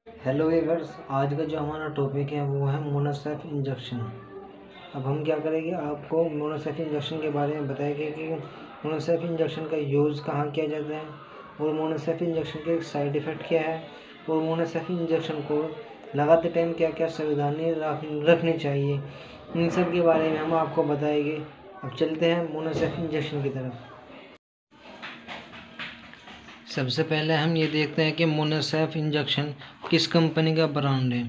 Hello viewers, आज का जो हमारा टॉपिक है वो है मोनोसेफ इंजेक्शन। अब हम क्या करेंगे, आपको मोनोसेफ इंजेक्शन के बारे में बताएंगे कि मोनोसेफ इंजेक्शन का यूज़ कहाँ किया जाता है और मोनोसेफ इंजेक्शन के साइड इफ़ेक्ट क्या है और मोनोसेफ इंजेक्शन को लगाते टाइम क्या क्या सावधानी रखनी चाहिए, इन सब के बारे में हम आपको बताएंगे। अब चलते हैं मोनोसेफ इंजेक्शन की तरफ। सबसे पहले हम ये देखते हैं कि मोनोसेफ इंजेक्शन किस कंपनी का ब्रांड है।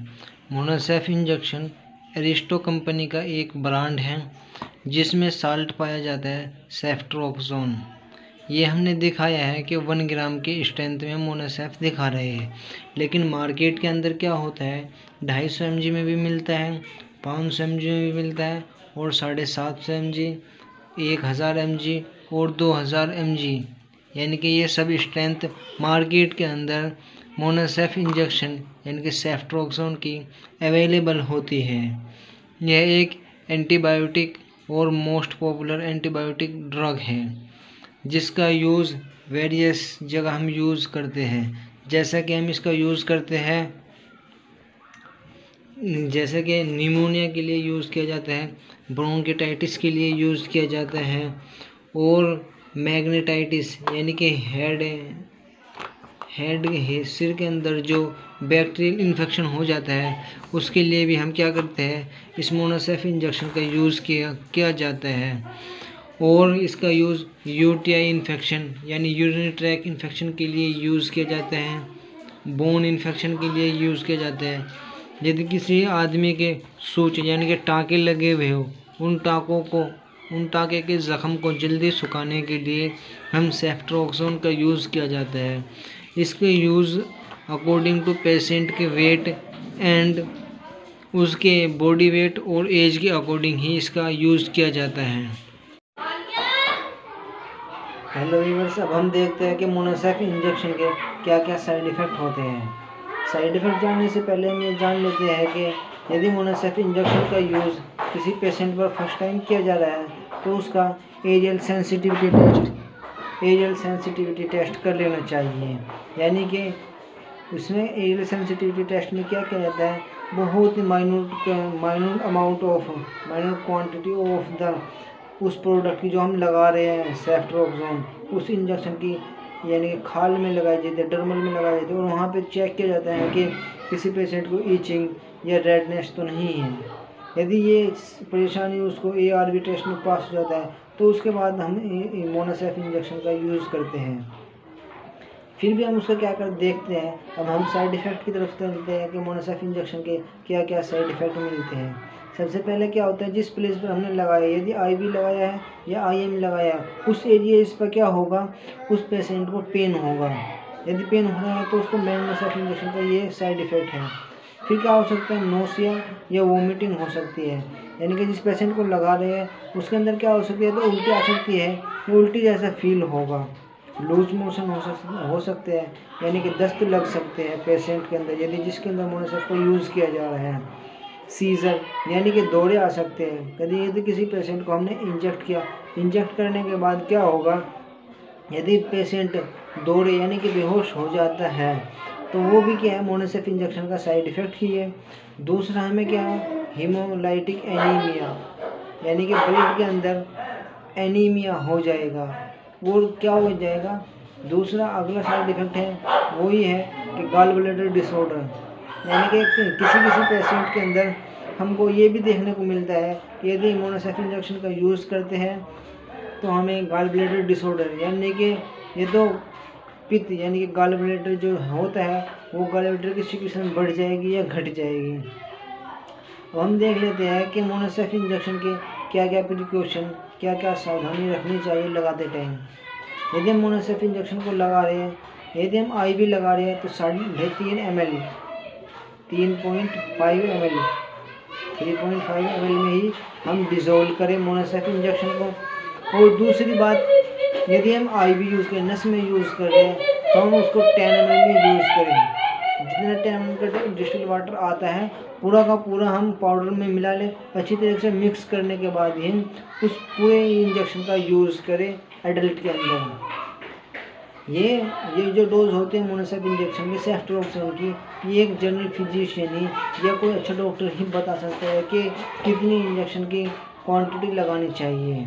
मोनोसेफ इंजेक्शन एरिस्टो कंपनी का एक ब्रांड है जिसमें साल्ट पाया जाता है सेफ्ट्रोक्सोन। ये हमने दिखाया है कि 1 ग्राम के स्ट्रेंथ में मोनोसेफ दिखा रहे हैं, लेकिन मार्केट के अंदर क्या होता है 250 mg में भी मिलता है, 500 mg में भी मिलता है और 750 mg, 1000 mg और 2000 mg, यानी कि ये सब स्ट्रेंथ मार्केट के अंदर मोनोसेफ इंजेक्शन यानी कि सेफ्ट्रोक्सोन की अवेलेबल होती है। यह एक एंटीबायोटिक और मोस्ट पॉपुलर एंटीबायोटिक ड्रग है जिसका यूज़ वेरियस जगह हम यूज़ करते हैं। जैसा कि हम इसका यूज़ करते हैं, जैसे कि निमोनिया के लिए यूज़ किया जाता है, ब्रोंकिटाइटिस के लिए यूज़ किया जाता है और मैग्नेटाइटिस यानी कि सिर के अंदर जो बैक्टीरियल इन्फेक्शन हो जाता है उसके लिए भी हम क्या करते हैं, इस मोनोसेफ इंजेक्शन का यूज़ किया जाता है। और इसका यूज़ यूटीआई इन्फेक्शन यानी यूरिनरी ट्रैक इन्फेक्शन के लिए यूज़ किया जाता है, बोन इन्फेक्शन के लिए यूज़ किया जाता है। यदि किसी आदमी के सूच यानी कि टाँके लगे हुए हो, उन टाँके के ज़ख़म को जल्दी सुखाने के लिए हम सेफ्ट्रोक्सोन का यूज़ किया जाता है। इसके यूज़ अकॉर्डिंग टू पेशेंट के वेट एंड उसके बॉडी वेट और एज के अकॉर्डिंग ही इसका यूज़ किया जाता है। हेलो व्यूअर्स, अब हम देखते हैं कि मोनोसेफ इंजेक्शन के क्या क्या साइड इफ़ेक्ट होते हैं। साइड इफ़ेक्ट जानने से पहले हम ये जान लेते हैं कि यदि मोनोसेफ इंजेक्शन का यूज़ किसी पेशेंट पर फर्स्ट टाइम किया जा रहा है तो उसका एरियल सेंसिटिविटी टेस्ट कर लेना चाहिए। यानी कि उसमें एरियल सेंसिटिविटी टेस्ट में क्या किया जाता है, बहुत माइन्यूट क्वांटिटी ऑफ द उस प्रोडक्ट की जो हम लगा रहे हैं सेफ्ट्रोक्सोन, उस इंजेक्शन की यानी कि खाल में लगाई जाती है, डर्मल में लगाई जाती है और वहाँ पे चेक किया जाता है कि किसी पेशेंट को ईचिंग या रेडनेस तो नहीं है। यदि ये परेशानी उसको ARV टेस्ट में पास हो जाता है तो उसके बाद हम मोनोसेफ इंजेक्शन का यूज़ करते हैं। फिर भी हम उसका क्या कर देखते हैं। अब हम साइड इफ़ेक्ट की तरफ चलते हैं कि मोनोसेफ इंजेक्शन के क्या क्या साइड इफ़ेक्ट मिलते हैं। सबसे पहले क्या होता है, जिस प्लेस पर हमने लगाया, यदि IV लगाया है या IM लगाया, उस एरिया पर क्या होगा, उस पेशेंट को पेन होगा। यदि पेन हो रहा है तो उसको मोनोसेफ इंजेक्शन का ये साइड इफ़ेक्ट है। फिर क्या हो सकता है, नोसिया या वोमिटिंग हो सकती है, यानी कि जिस पेशेंट को लगा रहे हैं उसके अंदर क्या हो सकती है, तो उल्टी आ सकती है, उल्टी जैसा फील होगा। लूज मोशन हो सकते हैं, यानी कि दस्त लग सकते हैं पेशेंट के अंदर यदि जिसके अंदर मोनोसेफ को यूज़ किया जा रहा है। सीजर यानी कि दौरे आ सकते हैं। यदि किसी पेशेंट को हमने इंजेक्ट किया, इंजेक्ट करने के बाद क्या होगा, यदि पेशेंट दौरे यानी कि बेहोश हो जाता है तो वो भी क्या है, मोनोसेफ इंजेक्शन का साइड इफ़ेक्ट ही है। दूसरा हमें क्या है, हीमोलाइटिक एनीमिया यानी कि ब्लड के अंदर एनीमिया हो जाएगा। वो क्या हो जाएगा, दूसरा अगला साइड इफ़ेक्ट है वही है कि गॉल ब्लैडर डिसऑर्डर, यानी कि किसी पेशेंट के अंदर हमको ये भी देखने को मिलता है कि यदि मोनोसेफ इंजेक्शन का यूज़ करते हैं तो हमें गॉल ब्लैडर डिसऑर्डर यानी कि ये तो पित्त यानी कि गॉल ब्लैडर जो होता है वो गॉल ब्लैडर की सिक्रीशन बढ़ जाएगी या घट जाएगी। अब हम देख लेते हैं कि मोनोसेफ इंजेक्शन के क्या क्या प्रिकॉशन, क्या क्या सावधानी रखनी चाहिए लगाते टाइम। यदि हम मोनोसेफ इंजेक्शन को लगा रहे हैं, यदि हम IV लगा रहे हैं तो 3.5 ml 3.5 ml में ही हम डिज़ोल्व करें मोनोसेफ इंजेक्शन को। और दूसरी बात, यदि हम IV यूज़ करें, नस में यूज़ कर रहे हैं तो हम उसको 10 ml में यूज़ करें। जितना 10 ml का डिस्टिल वाटर आता है पूरा का पूरा हम पाउडर में मिला लें, अच्छी तरीके से मिक्स करने के बाद ही उस पूरे इंजेक्शन का यूज़ करें एडल्ट के अंदर। ये जो डोज होते हैं मोनोसेप इंजेक्शन के सेफ्ट्रोक्सोन की, ये एक जनरल फिजिशियन ही या कोई अच्छा डॉक्टर ही बता सकता है कि कितनी इंजेक्शन की क्वांटिटी लगानी चाहिए।